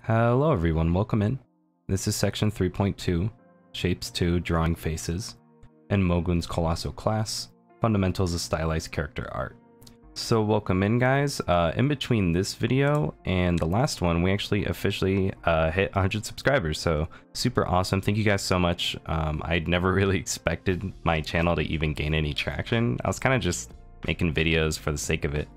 Hello everyone, welcome in. This is section 3.2, Shapes 2, Drawing Faces, and Mogoon's Coloso class, Fundamentals of Stylized Character Art. So welcome in guys. In between this video and the last one, we actually officially hit 100 subscribers, so super awesome. Thank you guys so much. I'd never really expected my channel to even gain any traction. I was kind of just making videos for the sake of it.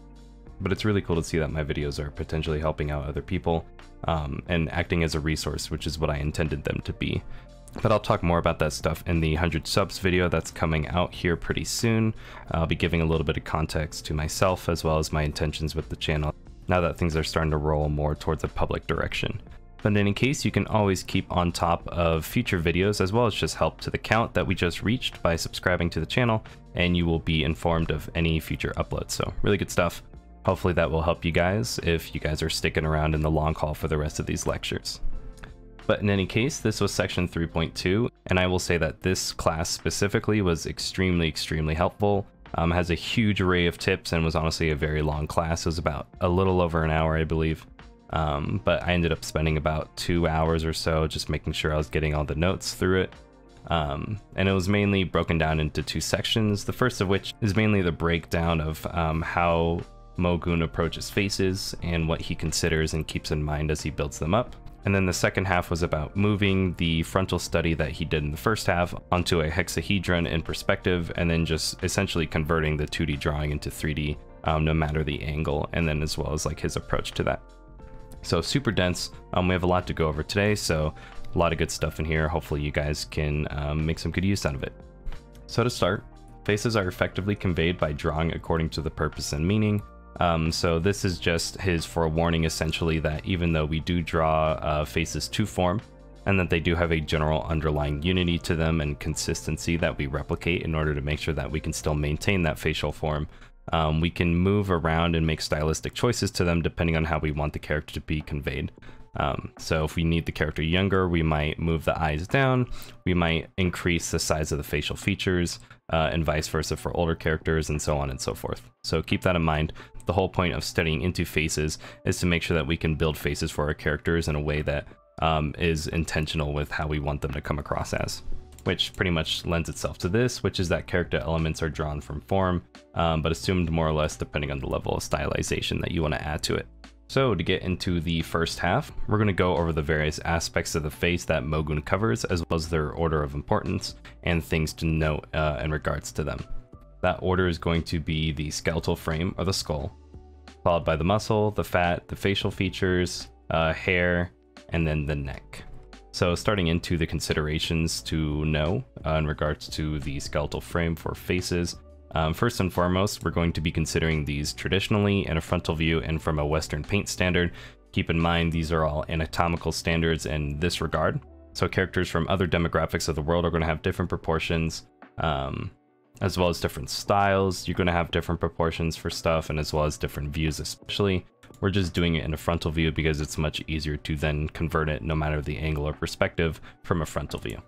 But it's really cool to see that my videos are potentially helping out other people and acting as a resource, which is what I intended them to be. But I'll talk more about that stuff in the 100 subs video that's coming out here pretty soon. I'll be giving a little bit of context to myself as well as my intentions with the channel now that things are starting to roll more towards a public direction. But in any case, you can always keep on top of future videos as well as just help to the count that we just reached by subscribing to the channel, and you will be informed of any future uploads. So really good stuff. Hopefully that will help you guys if you guys are sticking around in the long haul for the rest of these lectures. But in any case, this was section 3.2, and I will say that this class specifically was extremely helpful. Has a huge array of tips and was honestly a very long class. It was about a little over an hour, I believe. But I ended up spending about 2 hours or so just making sure I was getting all the notes through it. And it was mainly broken down into 2 sections, the first of which is mainly the breakdown of how Mogoon approaches faces and what he considers and keeps in mind as he builds them up. And then the second half was about moving the frontal study that he did in the first half onto a hexahedron in perspective, and then just essentially converting the 2D drawing into 3D no matter the angle, and then as well as like his approach to that. So super dense. We have a lot to go over today, so a lot of good stuff in here. Hopefully you guys can make some good use out of it. So to start, faces are effectively conveyed by drawing according to the purpose and meaning. So this is just his forewarning essentially that even though we do draw faces to form, and that they do have a general underlying unity to them and consistency that we replicate in order to make sure that we can still maintain that facial form, we can move around and make stylistic choices to them depending on how we want the character to be conveyed. So if we need the character younger, we might move the eyes down, we might increase the size of the facial features, and vice versa for older characters, and so on and so forth. So keep that in mind. The whole point of studying into faces is to make sure that we can build faces for our characters in a way that is intentional with how we want them to come across as, which pretty much lends itself to this, which is that character elements are drawn from form, but assumed more or less depending on the level of stylization that you want to add to it. So to get into the first half, we're going to go over the various aspects of the face that Mogoon covers, as well as their order of importance and things to note in regards to them. That order is going to be the skeletal frame, or the skull, followed by the muscle, the fat, the facial features, hair, and then the neck. So starting into the considerations to know in regards to the skeletal frame for faces, first and foremost, we're going to be considering these traditionally in a frontal view and from a Western paint standard. Keep in mind, these are all anatomical standards in this regard. So characters from other demographics of the world are going to have different proportions, as well as different styles. You're going to have different proportions for stuff, and as well as different views especially. We're just doing it in a frontal view because it's much easier to then convert it no matter the angle or perspective from a frontal view.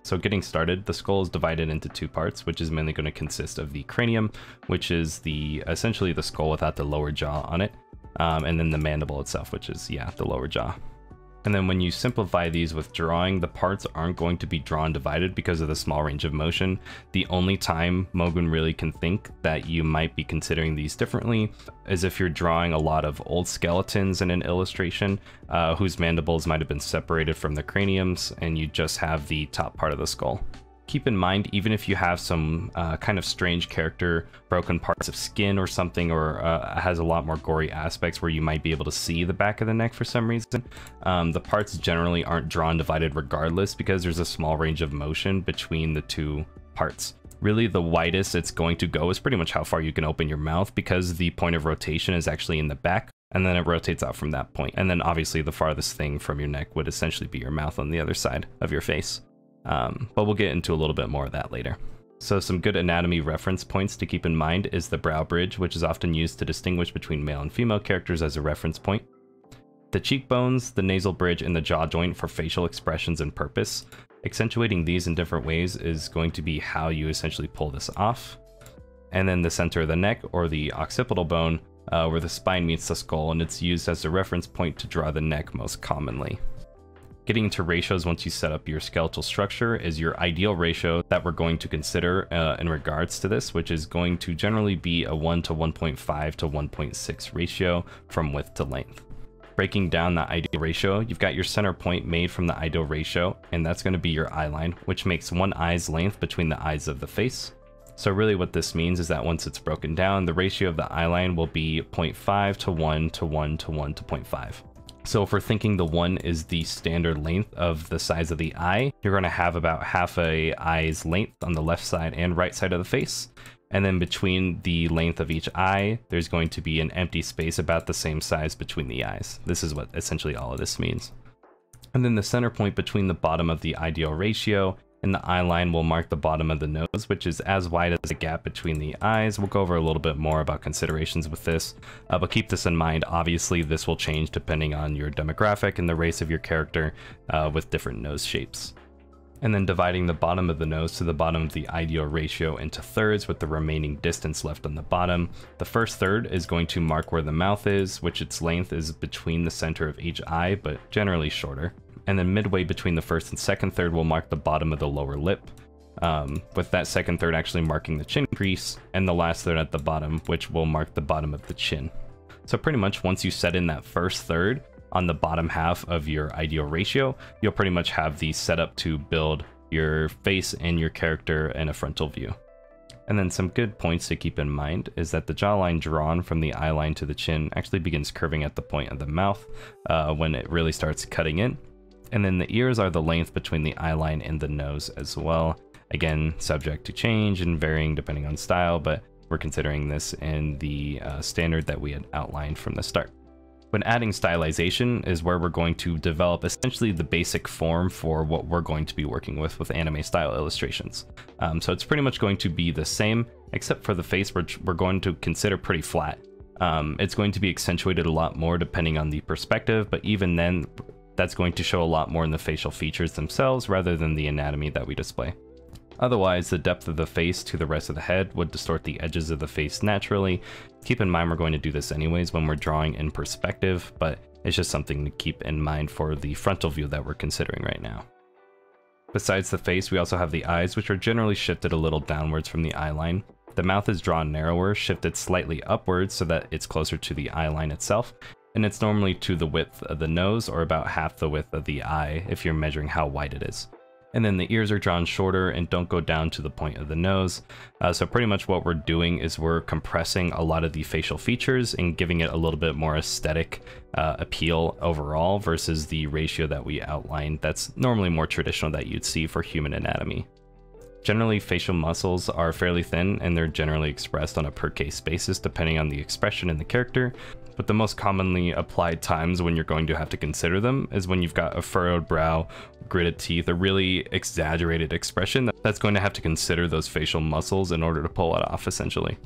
So getting started, the skull is divided into 2 parts, which is mainly going to consist of the cranium, which is essentially the skull without the lower jaw on it, and then the mandible itself, which is, yeah, the lower jaw. And then when you simplify these with drawing, the parts aren't going to be drawn divided because of the small range of motion. The only time Mogoon really can think that you might be considering these differently is if you're drawing a lot of old skeletons in an illustration whose mandibles might have been separated from the craniums, and you just have the top part of the skull. Keep in mind, even if you have some kind of strange character, broken parts of skin or something, or has a lot more gory aspects where you might be able to see the back of the neck for some reason, the parts generally aren't drawn divided regardless because there's a small range of motion between the 2 parts. Really, the widest it's going to go is pretty much how far you can open your mouth, because the point of rotation is actually in the back, and then it rotates out from that point. And then obviously the farthest thing from your neck would essentially be your mouth on the other side of your face. But we'll get into a little bit more of that later. So some good anatomy reference points to keep in mind is the brow bridge, which is often used to distinguish between male and female characters as a reference point. The cheekbones, the nasal bridge, and the jaw joint for facial expressions and purpose. Accentuating these in different ways is going to be how you essentially pull this off. And then the center of the neck, or the occipital bone, where the spine meets the skull, and it's used as a reference point to draw the neck most commonly. Getting into ratios once you set up your skeletal structure is your ideal ratio that we're going to consider in regards to this, which is going to generally be a 1 to 1.5 to 1.6 ratio from width to length. Breaking down the ideal ratio, you've got your center point made from the ideal ratio, and that's going to be your eye line, which makes one eye's length between the eyes of the face. So really what this means is that once it's broken down, the ratio of the eye line will be 0.5 to 1 to 1 to 1 to 0.5. So if we're thinking the 1 is the standard length of the size of the eye, you're going to have about half a eye's length on the left side and right side of the face. And then between the length of each eye, there's going to be an empty space about the same size between the eyes. This is what essentially all of this means. And then the center point between the bottom of the ideal ratio and the eye line will mark the bottom of the nose, which is as wide as the gap between the eyes. We'll go over a little bit more about considerations with this, but keep this in mind. Obviously, this will change depending on your demographic and the race of your character with different nose shapes. And then dividing the bottom of the nose to the bottom of the ideal ratio into thirds with the remaining distance left on the bottom. The first third is going to mark where the mouth is, which its length is between the center of each eye, but generally shorter. And then midway between the first and second third will mark the bottom of the lower lip, with that second third actually marking the chin crease, and the last third at the bottom, which will mark the bottom of the chin. So pretty much once you set in that first third on the bottom half of your ideal ratio, you'll pretty much have the setup to build your face and your character in a frontal view. And then some good points to keep in mind is that the jawline drawn from the eye line to the chin actually begins curving at the point of the mouth when it really starts cutting in. And then the ears are the length between the eye line and the nose as well. Again, subject to change and varying depending on style, but we're considering this in the standard that we had outlined from the start. When adding stylization is where we're going to develop essentially the basic form for what we're going to be working with anime style illustrations. So it's pretty much going to be the same, except for the face, which we're going to consider pretty flat. It's going to be accentuated a lot more depending on the perspective, but even then, that's going to show a lot more in the facial features themselves rather than the anatomy that we display. Otherwise, the depth of the face to the rest of the head would distort the edges of the face naturally. Keep in mind we're going to do this anyways when we're drawing in perspective, but it's just something to keep in mind for the frontal view that we're considering right now. Besides the face, we also have the eyes, which are generally shifted a little downwards from the eye line. The mouth is drawn narrower, shifted slightly upwards so that it's closer to the eye line itself, and it's normally to the width of the nose or about half the width of the eye if you're measuring how wide it is. And then the ears are drawn shorter and don't go down to the point of the nose. So pretty much what we're doing is we're compressing a lot of the facial features and giving it a little bit more aesthetic appeal overall versus the ratio that we outlined that's normally more traditional that you'd see for human anatomy. Generally, facial muscles are fairly thin and they're generally expressed on a per case basis depending on the expression in the character. But the most commonly applied times when you're going to have to consider them is when you've got a furrowed brow, gritted teeth, a really exaggerated expression that's going to have to consider those facial muscles in order to pull it off, essentially.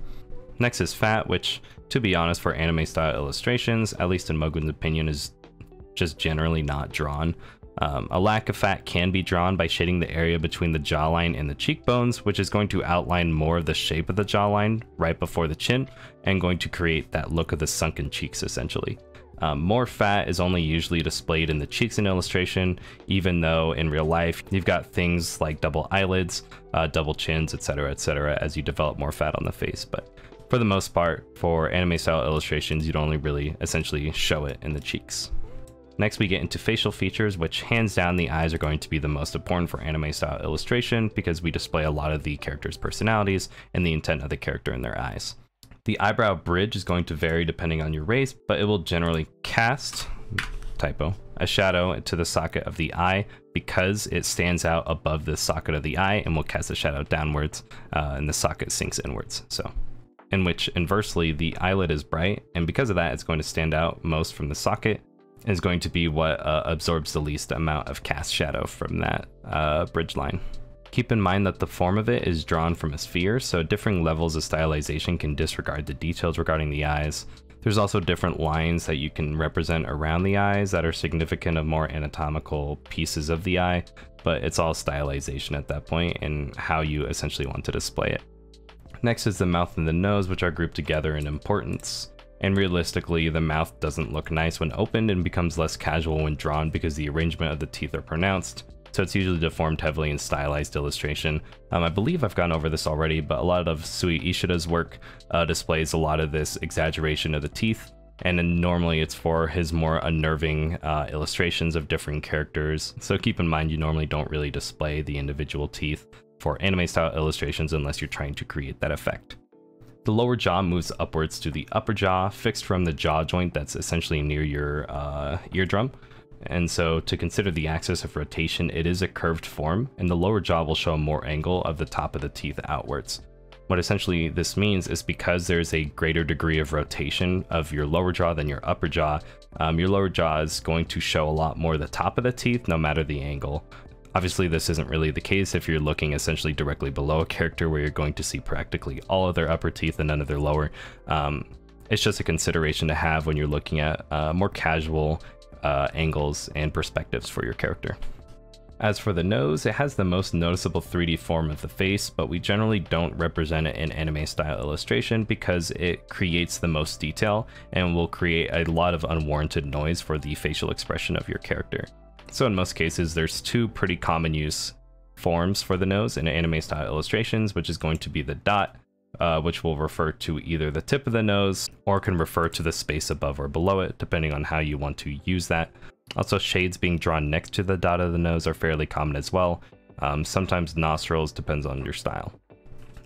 Next is fat, which, to be honest, for anime style illustrations, at least in Mogoon's opinion, is just generally not drawn. A lack of fat can be drawn by shading the area between the jawline and the cheekbones, which is going to outline more of the shape of the jawline right before the chin and going to create that look of the sunken cheeks, essentially. More fat is only usually displayed in the cheeks in illustration, even though in real life you've got things like double eyelids, double chins, etc., as you develop more fat on the face. But for the most part, for anime style illustrations, you'd only really essentially show it in the cheeks. Next, we get into facial features, which hands down the eyes are going to be the most important for anime style illustration because we display a lot of the character's personalities and the intent of the character in their eyes. The eyebrow bridge is going to vary depending on your race, but it will generally cast, a shadow to the socket of the eye because it stands out above the socket of the eye and will cast a shadow downwards and the socket sinks inwards. So, in which inversely the eyelid is bright, and because of that it's going to stand out most from the socket, is going to be what absorbs the least amount of cast shadow from that bridge line. Keep in mind that the form of it is drawn from a sphere, so differing levels of stylization can disregard the details regarding the eyes. There's also different lines that you can represent around the eyes that are significant of more anatomical pieces of the eye, but it's all stylization at that point and how you essentially want to display it. Next is the mouth and the nose, which are grouped together in importance. and realistically the mouth doesn't look nice when opened and becomes less casual when drawn because the arrangement of the teeth are pronounced, so it's usually deformed heavily in stylized illustration. I believe I've gone over this already, but a lot of Sui Ishida's work displays a lot of this exaggeration of the teeth, and then normally it's for his more unnerving illustrations of different characters, so keep in mind you normally don't really display the individual teeth for anime style illustrations unless you're trying to create that effect. The lower jaw moves upwards to the upper jaw, fixed from the jaw joint that's essentially near your eardrum. And so to consider the axis of rotation, it is a curved form, and the lower jaw will show more angle of the top of the teeth outwards. What essentially this means is because there's a greater degree of rotation of your lower jaw than your upper jaw is going to show a lot more the top of the teeth no matter the angle. Obviously, this isn't really the case if you're looking essentially directly below a character where you're going to see practically all of their upper teeth and none of their lower. It's just a consideration to have when you're looking at more casual angles and perspectives for your character. As for the nose, it has the most noticeable 3D form of the face, but we generally don't represent it in anime style illustration because it creates the most detail and will create a lot of unwarranted noise for the facial expression of your character. So in most cases, there's two pretty common use forms for the nose in anime style illustrations, which is going to be the dot, which will refer to either the tip of the nose or can refer to the space above or below it, depending on how you want to use that. Also, shades being drawn next to the dot of the nose are fairly common as well. Sometimes nostrils, depends on your style.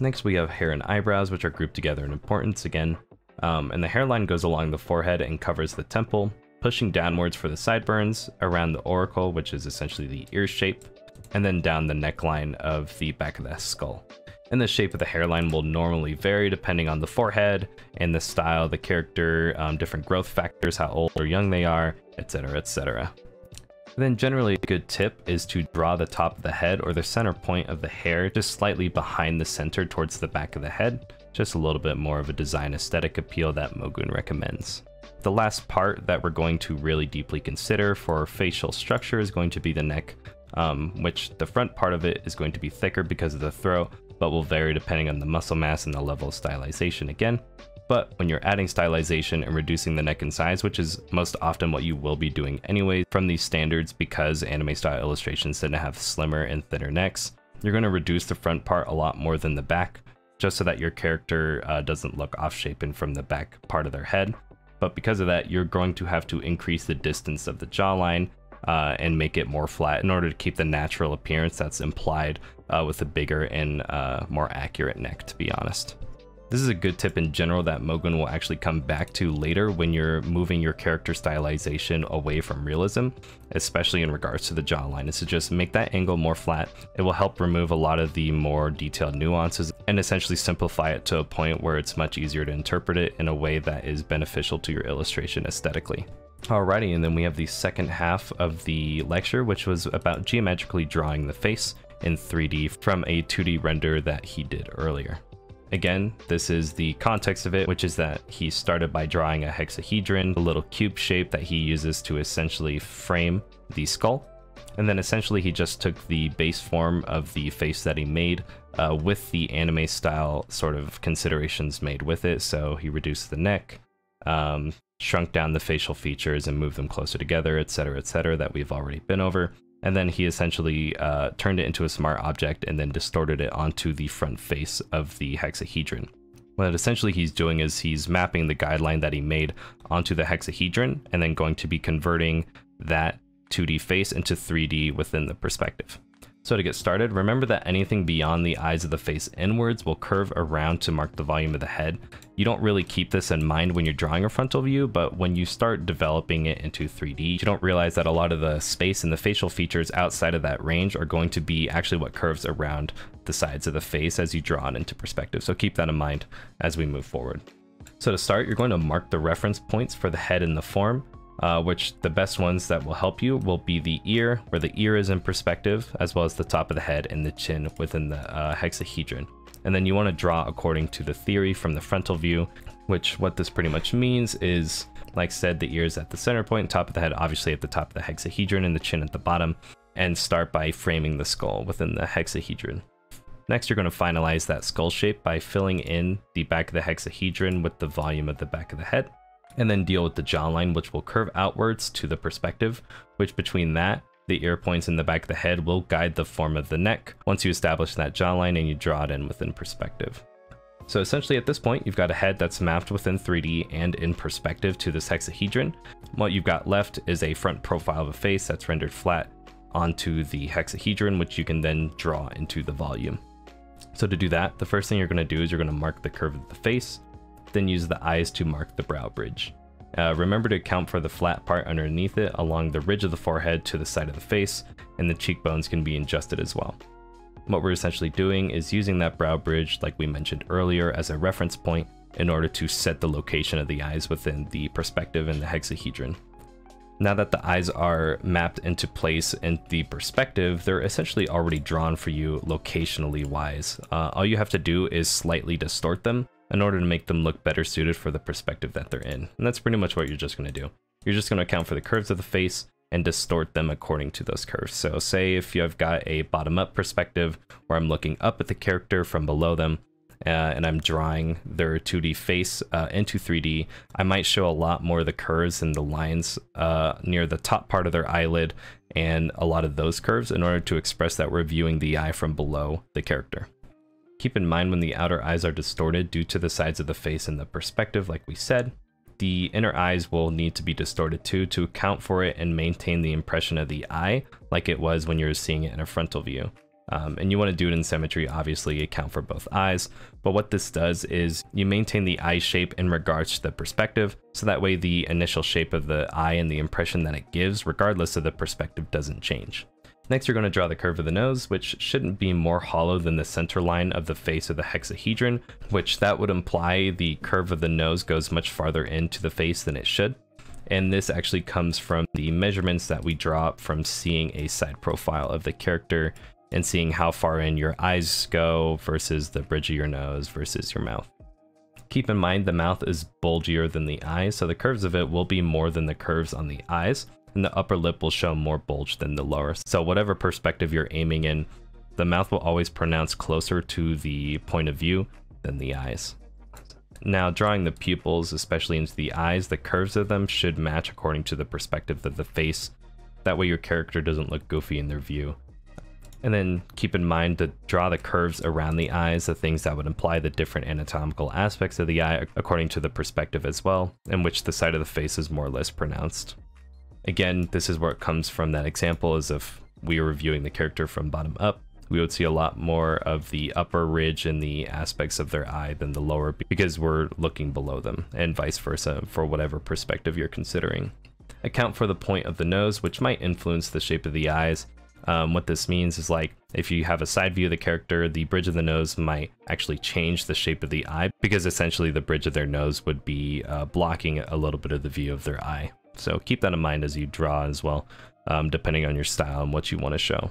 Next, we have hair and eyebrows, which are grouped together in importance again. And the hairline goes along the forehead and covers the temple, pushing downwards for the sideburns, around the auricle, which is essentially the ear shape, and then down the neckline of the back of the skull. And the shape of the hairline will normally vary depending on the forehead and the style of the character, different growth factors, how old or young they are, etc, etc. Then generally a good tip is to draw the top of the head or the center point of the hair just slightly behind the center towards the back of the head, just a little bit more of a design aesthetic appeal that Mogoon recommends. The last part that we're going to really deeply consider for facial structure is going to be the neck, which the front part of it is going to be thicker because of the throat, but will vary depending on the muscle mass and the level of stylization again. But when you're adding stylization and reducing the neck in size, which is most often what you will be doing anyway from these standards because anime style illustrations tend to have slimmer and thinner necks, you're going to reduce the front part a lot more than the back, just so that your character doesn't look off-shapen from the back part of their head. But because of that, you're going to have to increase the distance of the jawline and make it more flat in order to keep the natural appearance that's implied with a bigger and more accurate neck, to be honest. This is a good tip in general that Mogoon will actually come back to later when you're moving your character stylization away from realism, especially in regards to the jawline, is to just make that angle more flat. It will help remove a lot of the more detailed nuances and essentially simplify it to a point where it's much easier to interpret it in a way that is beneficial to your illustration aesthetically. Alrighty, and then we have the second half of the lecture, which was about geometrically drawing the face in 3D from a 2D render that he did earlier. Again, this is the context of it, which is that he started by drawing a hexahedron, a little cube shape that he uses to essentially frame the skull. And then essentially he just took the base form of the face that he made with the anime style sort of considerations made with it. So he reduced the neck, shrunk down the facial features and moved them closer together, etc, that we've already been over. And then he essentially turned it into a smart object and then distorted it onto the front face of the hexahedron. What essentially he's doing is he's mapping the guideline that he made onto the hexahedron and then going to be converting that 2D face into 3D within the perspective. So to get started, remember that anything beyond the eyes of the face inwards will curve around to mark the volume of the head. You don't really keep this in mind when you're drawing a frontal view, but when you start developing it into 3D, you don't realize that a lot of the space and the facial features outside of that range are going to be actually what curves around the sides of the face as you draw it into perspective. So keep that in mind as we move forward. So to start, you're going to mark the reference points for the head and the form. Which the best ones that will help you will be the ear, where the ear is in perspective, as well as the top of the head and the chin within the hexahedron. And then you want to draw according to the theory from the frontal view, which what this pretty much means is, like said, the ear is at the center point, top of the head obviously at the top of the hexahedron, and the chin at the bottom, and start by framing the skull within the hexahedron. Next, you're going to finalize that skull shape by filling in the back of the hexahedron with the volume of the back of the head. and then deal with the jawline, which will curve outwards to the perspective, which between that, the ear points in the back of the head will guide the form of the neck once you establish that jawline and you draw it in within perspective. So essentially at this point, you've got a head that's mapped within 3D and in perspective to this hexahedron. What you've got left is a front profile of a face that's rendered flat onto the hexahedron, which you can then draw into the volume. So to do that, the first thing you're going to do is you're going to mark the curve of the face, then use the eyes to mark the brow bridge. Remember to account for the flat part underneath it along the ridge of the forehead to the side of the face, and the cheekbones can be adjusted as well. What we're essentially doing is using that brow bridge, like we mentioned earlier, as a reference point in order to set the location of the eyes within the perspective and the hexahedron. Now that the eyes are mapped into place in the perspective, they're essentially already drawn for you locationally wise. All you have to do is slightly distort them in order to make them look better suited for the perspective that they're in. And that's pretty much what you're just going to do. You're just going to account for the curves of the face and distort them according to those curves. So say if you've got a bottom-up perspective where I'm looking up at the character from below them, and I'm drawing their 2D face into 3D, I might show a lot more of the curves and the lines near the top part of their eyelid and a lot of those curves in order to express that we're viewing the eye from below the character. Keep in mind when the outer eyes are distorted due to the sides of the face and the perspective, like we said, the inner eyes will need to be distorted too to account for it and maintain the impression of the eye like it was when you're seeing it in a frontal view. And you want to do it in symmetry, obviously account for both eyes, but what this does is you maintain the eye shape in regards to the perspective, so that way the initial shape of the eye and the impression that it gives, regardless of the perspective, doesn't change. Next, you're going to draw the curve of the nose, which shouldn't be more hollow than the center line of the face of the hexahedron, which that would imply the curve of the nose goes much farther into the face than it should. And this actually comes from the measurements that we draw from seeing a side profile of the character and seeing how far in your eyes go versus the bridge of your nose versus your mouth. Keep in mind the mouth is bulgier than the eyes, so the curves of it will be more than the curves on the eyes, and the upper lip will show more bulge than the lower. So whatever perspective you're aiming in, the mouth will always pronounce closer to the point of view than the eyes. Now, drawing the pupils, especially into the eyes, the curves of them should match according to the perspective of the face. That way your character doesn't look goofy in their view. And then keep in mind to draw the curves around the eyes, the things that would imply the different anatomical aspects of the eye according to the perspective as well, in which the side of the face is more or less pronounced. Again, this is where it comes from that example, as if we were viewing the character from bottom up. We would see a lot more of the upper ridge and the aspects of their eye than the lower because we're looking below them, and vice versa for whatever perspective you're considering. Account for the point of the nose, which might influence the shape of the eyes. What this means is, like, if you have a side view of the character, the bridge of the nose might actually change the shape of the eye because essentially the bridge of their nose would be blocking a little bit of the view of their eye. So keep that in mind as you draw as well, depending on your style and what you want to show.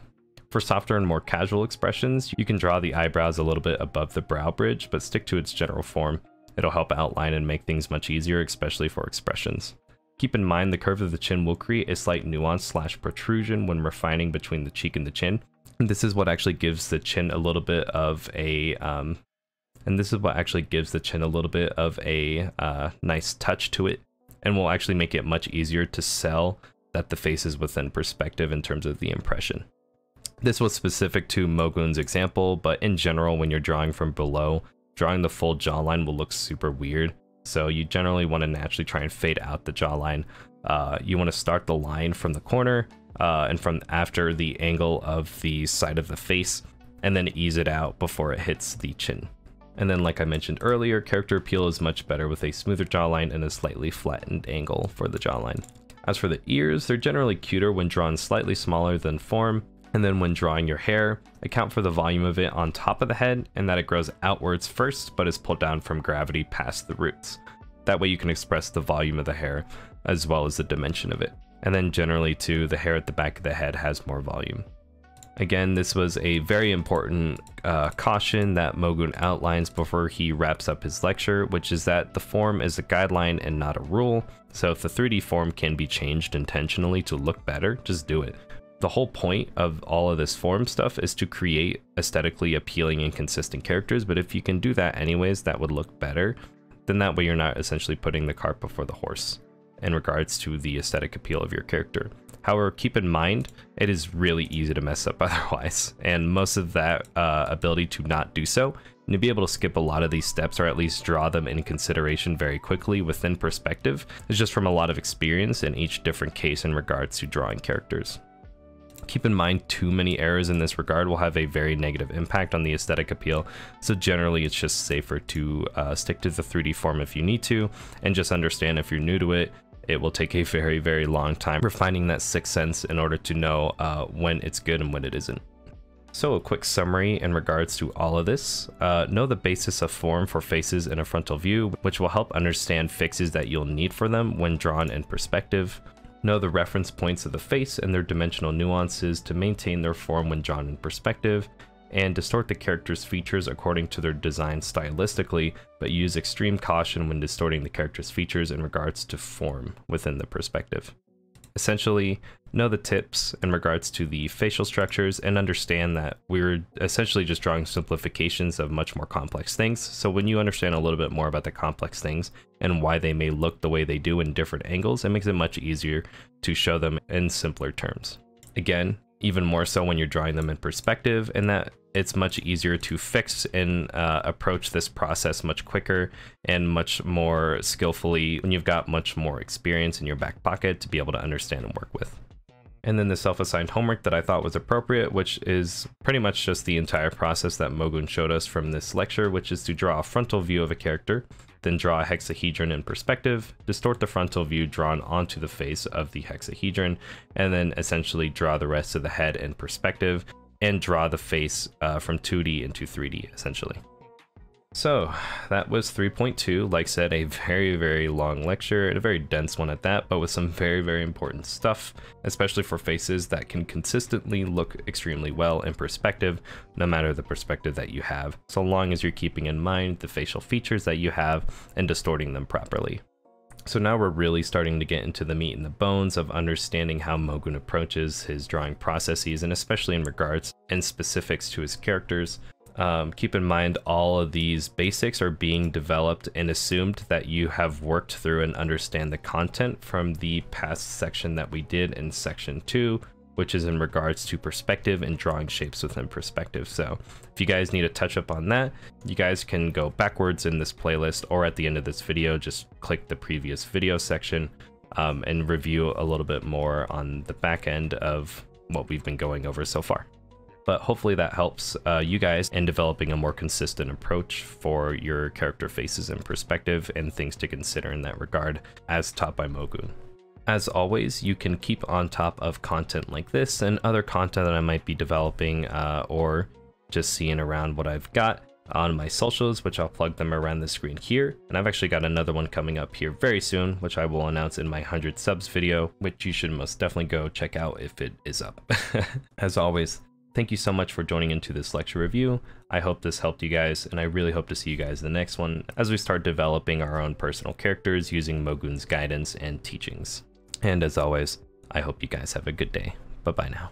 For softer and more casual expressions, you can draw the eyebrows a little bit above the brow bridge, but stick to its general form. It'll help outline and make things much easier, especially for expressions. Keep in mind the curve of the chin will create a slight nuance / protrusion when refining between the cheek and the chin. And this is what actually gives the chin a little bit of a nice touch to it, and will actually make it much easier to sell that the face is within perspective in terms of the impression. This was specific to Mogoon's example, but in general, when you're drawing from below, drawing the full jawline will look super weird. So you generally want to naturally try and fade out the jawline. You want to start the line from the corner and from after the angle of the side of the face, and then ease it out before it hits the chin. And then, like I mentioned earlier, character appeal is much better with a smoother jawline and a slightly flattened angle for the jawline. As for the ears, they're generally cuter when drawn slightly smaller than form. And then when drawing your hair, account for the volume of it on top of the head and that it grows outwards first, but is pulled down from gravity past the roots. That way you can express the volume of the hair as well as the dimension of it. And then generally too, the hair at the back of the head has more volume. Again, this was a very important caution that Mogoon outlines before he wraps up his lecture, which is that the form is a guideline and not a rule. So if the 3D form can be changed intentionally to look better, just do it. The whole point of all of this form stuff is to create aesthetically appealing and consistent characters, but if you can do that anyways, that would look better, then that way you're not essentially putting the cart before the horse in regards to the aesthetic appeal of your character. However, keep in mind, it is really easy to mess up otherwise, and most of that ability to not do so, and to be able to skip a lot of these steps or at least draw them in consideration very quickly within perspective, is just from a lot of experience in each different case in regards to drawing characters. Keep in mind, too many errors in this regard will have a very negative impact on the aesthetic appeal, so generally it's just safer to stick to the 3D form if you need to, and just understand if you're new to it, it will take a very, very long time refining that sixth sense in order to know when it's good and when it isn't. So a quick summary in regards to all of this. Know the basis of form for faces in a frontal view, which will help understand fixes that you'll need for them when drawn in perspective. Know the reference points of the face and their dimensional nuances to maintain their form when drawn in perspective, and distort the character's features according to their design stylistically, but use extreme caution when distorting the character's features in regards to form within the perspective. Essentially, know the tips in regards to the facial structures and understand that we're essentially just drawing simplifications of much more complex things. So when you understand a little bit more about the complex things and why they may look the way they do in different angles, it makes it much easier to show them in simpler terms. Again, even more so when you're drawing them in perspective, and that it's much easier to fix and approach this process much quicker and much more skillfully when you've got much more experience in your back pocket to be able to understand and work with. And then the self-assigned homework that I thought was appropriate, which is pretty much just the entire process that Mogoon showed us from this lecture, which is to draw a frontal view of a character, then draw a hexahedron in perspective, distort the frontal view drawn onto the face of the hexahedron, and then essentially draw the rest of the head in perspective, and draw the face from 2D into 3D, essentially. So that was 3.2. Like I said, a very, very long lecture, and a very dense one at that, but with some very, very important stuff, especially for faces that can consistently look extremely well in perspective, no matter the perspective that you have, so long as you're keeping in mind the facial features that you have and distorting them properly. So now we're really starting to get into the meat and the bones of understanding how Mogoon approaches his drawing processes, and especially in regards and specifics to his characters. Keep in mind, all of these basics are being developed and assumed that you have worked through and understand the content from the past section that we did in section 2, which is in regards to perspective and drawing shapes within perspective. So if you guys need a touch up on that, you guys can go backwards in this playlist, or at the end of this video, just click the previous video section and review a little bit more on the back end of what we've been going over so far. But hopefully that helps you guys in developing a more consistent approach for your character faces in perspective and things to consider in that regard as taught by Mogoon. As always, you can keep on top of content like this and other content that I might be developing or just seeing around what I've got on my socials, which I'll plug them around the screen here. And I've actually got another one coming up here very soon, which I will announce in my 100 subs video, which you should most definitely go check out if it is up. As always, thank you so much for joining into this lecture review. I hope this helped you guys, and I really hope to see you guys in the next one as we start developing our own personal characters using Mogoon's guidance and teachings. And as always, I hope you guys have a good day. Bye-bye now.